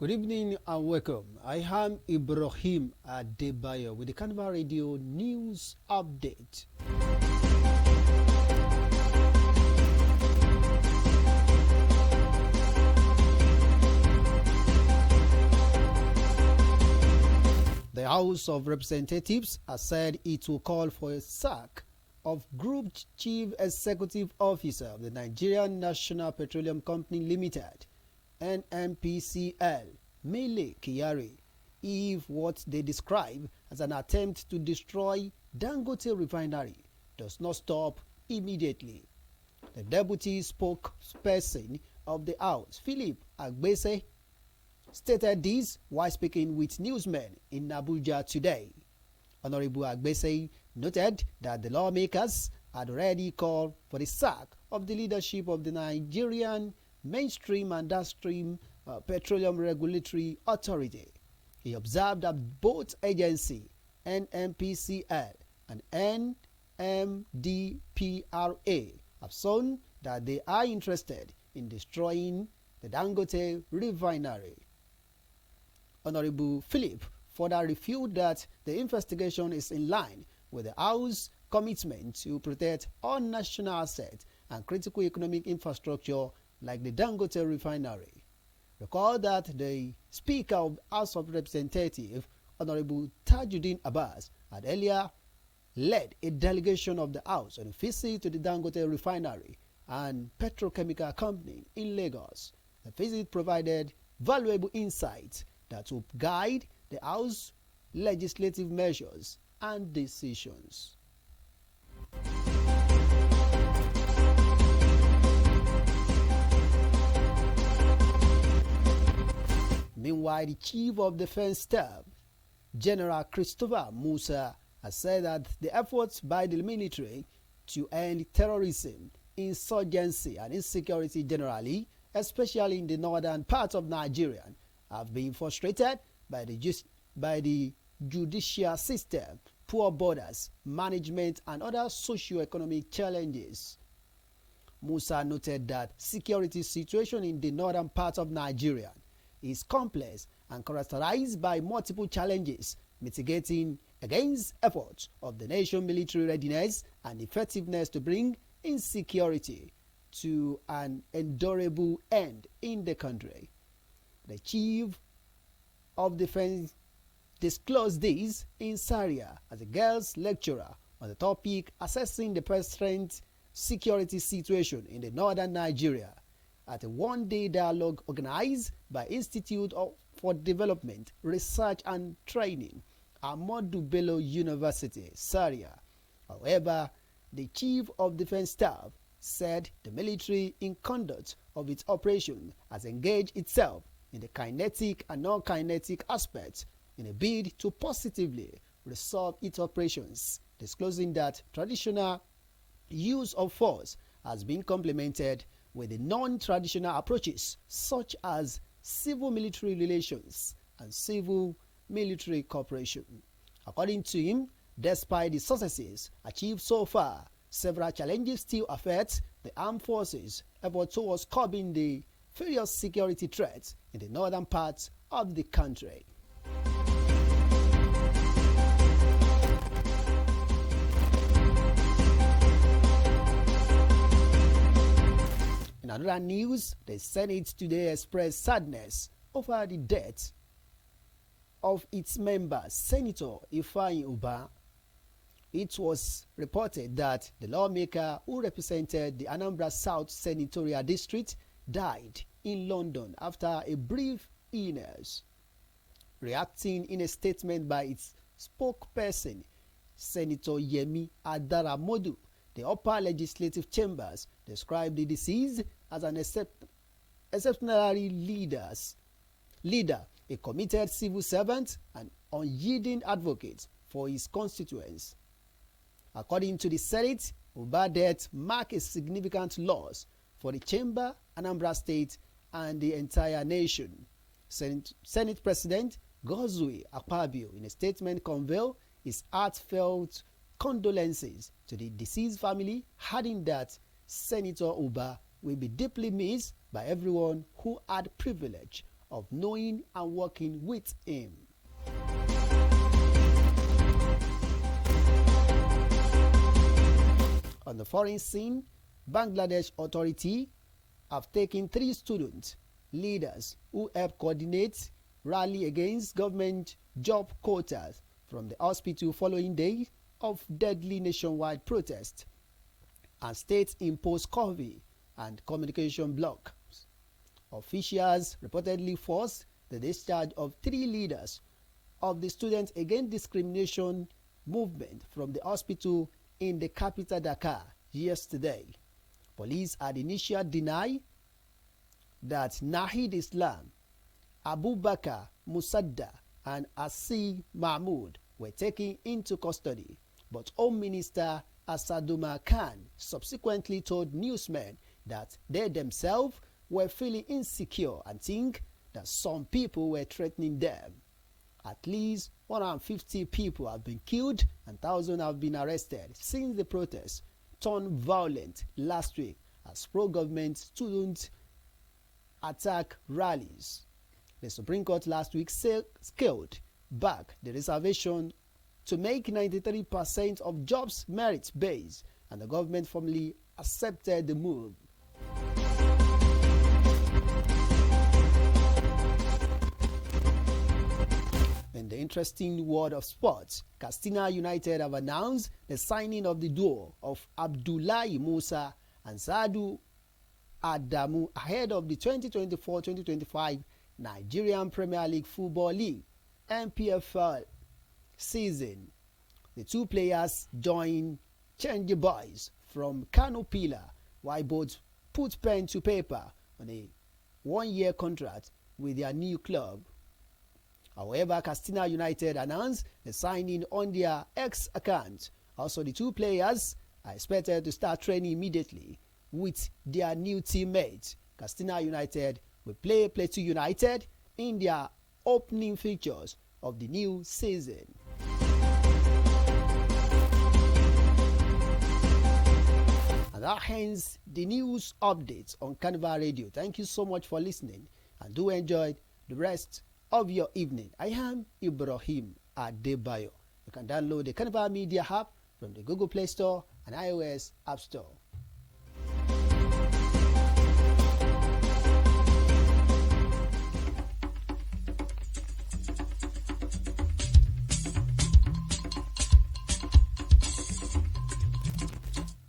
Good evening and welcome. I am Ibrahim Adebayo with the Carnival Radio News Update. The House of Representatives has said it will call for a sack of Group Chief Executive Officer of the Nigerian National Petroleum Company Limited, NNPCL, Mele Kyari, if what they describe as an attempt to destroy Dangote Refinery does not stop immediately. The deputy spokesperson of the House, Philip Agbese, stated this while speaking with newsmen in Abuja today. Honorable Agbese noted that the lawmakers had already called for the sack of the leadership of the Nigerian Mainstream and Downstream Petroleum Regulatory Authority. He observed that both agencies, NNPCL and NMDPRA, have shown that they are interested in destroying the Dangote Refinery. Honorable Philip further refuted that the investigation is in line with the House's commitment to protect all national assets and critical economic infrastructure like the Dangote Refinery. Recall that the Speaker of the House of Representatives, Honorable Tajuddin Abbas, had earlier led a delegation of the House on a visit to the Dangote Refinery and Petrochemical Company in Lagos. The visit provided valuable insights that will guide the House legislative measures and decisions. Meanwhile, the Chief of Defense Staff, General Christopher Musa, has said that the efforts by the military to end terrorism, insurgency, and insecurity generally, especially in the northern part of Nigeria, have been frustrated by the judicial system, poor borders, management, and other socio-economic challenges. Musa noted that security situation in the northern part of Nigeria is complex and characterized by multiple challenges, mitigating against efforts of the nation's military readiness and effectiveness to bring insecurity to an endurable end in the country. The Chief of Defense disclosed this in Zaria as a girls' lecturer on the topic assessing the present security situation in the northern Nigeria at a one-day dialogue organized by Institute for Development, Research and Training, Ahmadu Bello University, Zaria. However, the Chief of Defense Staff said the military, in conduct of its operation, has engaged itself in the kinetic and non-kinetic aspects in a bid to positively resolve its operations, disclosing that traditional use of force has been complemented with the non-traditional approaches such as civil-military relations and civil-military cooperation. According to him, despite the successes achieved so far, several challenges still affect the armed forces' effort towards curbing the various security threats in the northern parts of the country. In another news, the Senate today expressed sadness over the death of its member, Senator Ifeanyi Ubah. It was reported that the lawmaker who represented the Anambra South Senatorial District died in London after a brief illness. Reacting in a statement by its spokesperson, Senator Yemi Adaramodu, the upper legislative chambers described the deceased as an exceptionally leader, a committed civil servant, and unyielding advocate for his constituents. According to the Senate, Ubah's death marked a significant loss for the chamber, Anambra State, and the entire nation. Senate President Godswill Akpabio, in a statement, conveyed his heartfelt condolences to the deceased family, adding that Senator Ubah will be deeply missed by everyone who had the privilege of knowing and working with him. On the foreign scene, Bangladesh authority have taken 3 student leaders who helped coordinate rally against government job quotas from the hospital following days of deadly nationwide protest and state-imposed curfew and communication blocks. Officials reportedly forced the discharge of 3 leaders of the Students Against Discrimination movement from the hospital in the capital Dhaka yesterday. Police had initially denied that Nahid Islam, Abu Bakr Musadda and Asif Mahmood were taken into custody, but Home Minister Asaduma Khan subsequently told newsmen that they themselves were feeling insecure and think that some people were threatening them. At least 150 people have been killed and thousands have been arrested since the protests turned violent last week as pro-government students attack rallies. The Supreme Court last week scaled back the reservation to make 93% of jobs merit-based, and the government formally accepted the move. In the interesting world of sports, Katsina United have announced the signing of the duo of Abdullahi Musa and Sadu Adamu ahead of the 2024-2025 Nigerian Premier League Football League (NPFL) season. The 2 players join Change Boys from Kano Pillar, while both put pen to paper on a 1-year contract with their new club. However, Katsina United announced the signing on their X account. Also, the 2 players are expected to start training immediately with their new teammates. Katsina United will play Plateau United in their opening fixtures of the new season. And that ends the news updates on Carnival Radio. Thank you so much for listening, and do enjoy the rest of your evening. I am Iroyin Adebayo. You can download the Carnival Media app from the Google Play Store and iOS App Store.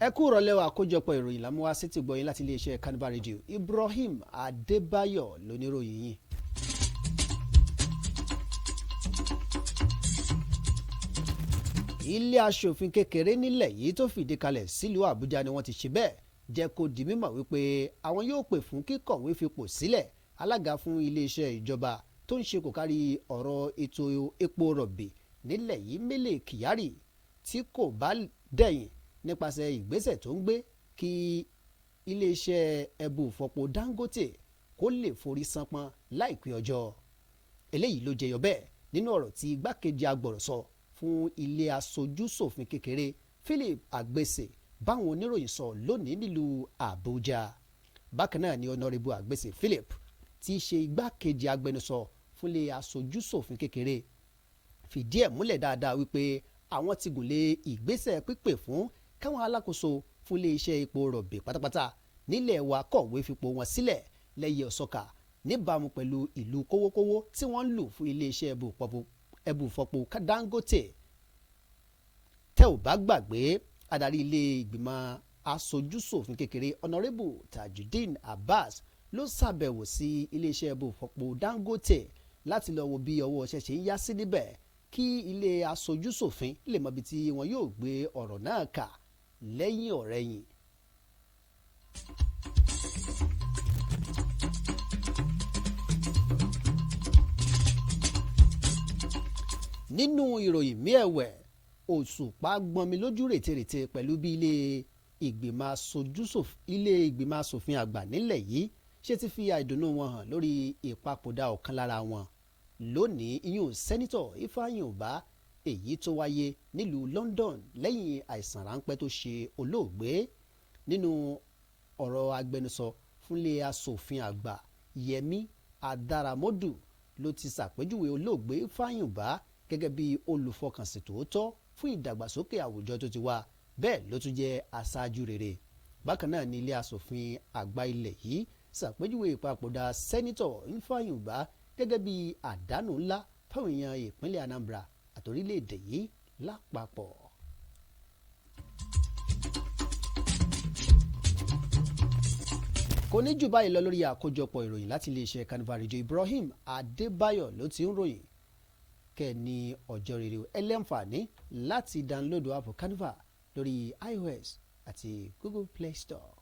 Ẹ kú ìrọ̀lẹ́ o, àkójọpọ̀ ìròyìn la mú wá sétí gbọ̀yìn láti iléeṣẹ́ Carnival Radio. Iroyin Adebayo lóníròyìn yìí. Ilé aṣòfin kékeré nílẹ̀ yìí tó fìdí kalẹ̀ sílùú Àbújá ni wọ́n ti ṣe bẹ́ẹ̀ jẹ́ kó di mímọ̀ wípé àwọn yóò pè fún kíkọ̀wé fipò sílẹ̀ alága fún iléeṣẹ́ ìjọba tó ń ṣe kò kárí ọ̀rọ̀ ètò epo rọ̀bì nílẹ̀ yìí Mele Kyari tí kò bá dẹ̀yìn nípasẹ̀ ìgbésẹ̀ tó ń gbé kí iléeṣẹ́ ẹbu ìfọpo Dangote kó lè forí sanpọ́n láìpẹ́ ọjọ́. Eléyìí ló jẹyọ bẹ́ẹ̀ nínú ọ̀rọ̀ tí igbákejì agbọ̀rọ̀sọ fún ilé aṣojú-ṣòfin kékeré Philip Agbese báwọn oníròyìn sọ lónìí nílùú Àbújá. Bákan náà ni Honorable Agbese Philip tí í ṣe igbákejì agbẹnusọ fún ilé aṣojú-ṣòfin kékeré fìdí ẹ̀ múlẹ̀ dáadáa wípé àwọn ti gùn lé ìgbésẹ̀ pípè fún káwọn alákòóso fún iléeṣẹ́ epo rọ̀bì pátápátá nílẹ̀ wa kọ̀wé fipò wọn sílẹ̀ lẹ́yẹ ọ̀sọ́kà níbàámu pẹ̀lú ìlú kówókówó tí wọ́n ń lù fún iléeṣẹ́ ẹbu ìfọpo Dangote. Tẹ́ ò bá gbàgbé, adarí ilé ìgbìmọ̀ aṣojú-ṣòfin kékeré Honorable Tajudeen Abbas ló ṣàbẹ̀wò sí iléeṣẹ́ ẹbu ìfọpo Dangote láti lọ wo bí ọwọ́ ṣẹ̀ṣẹ̀ ń yá sí níbẹ̀ kí ilé aṣojú-ṣòfin lè mọ ibi tí wọn yóò gbé ọ̀rọ̀ náà kà lẹ́yìn ọ̀rẹ́yìn. Nínú ìròyìn míì ẹ̀wẹ̀, Òṣùpá gbọnmi lójú rètérètè pẹ̀lú bí ilé ìgbìmọ̀ asòfin àgbà nílẹ̀ yìí ṣe ti fi àìdùnnú wọn hàn lórí ìpapòdà ọ̀kan lára wọn lónìí, ìyún sẹ́nitọ̀ Ifeanyi Ubah èyí tó wáyé nílùú London lẹ́yìn àìsàn ráńpẹ́ tó ṣe olóògbé. Nínú ọ̀rọ̀ agbẹnusọ fúnlé asòfin àgbà Yẹmí Adaramodu ló ti ṣàpèjúwe olóògbé Fáyùnbá gẹ́gẹ́ bí olùfọkànsìn tòótọ́ fún ìdàgbàsókè àwùjọ tó ti wà, bẹ́ẹ̀ ló tún jẹ́ aṣáájú rere. Bákan náà ni ilé asòfin àgbà ilẹ̀ yìí ṣàpèjúwe ìpapòdà sẹ́nitọ̀ Fáyùnbá gẹ́gẹ́ bí àdánù ńlá fáwọn èèyàn ìpínlẹ̀ Anambra àti orílẹ̀-èdè yìí lápapọ̀. Kò ní jù báyìí lọ lórí àkójọpọ̀ ìròyìn láti iléeṣẹ́ Carnival Radio. Ibrahim Adébáyọ̀ ló ti ń ròyìn. Kẹ́ni ọjọ́ rere ẹ lẹ́ǹfààní láti dáńlódù app Carnival lórí iOS àti Google Play Store.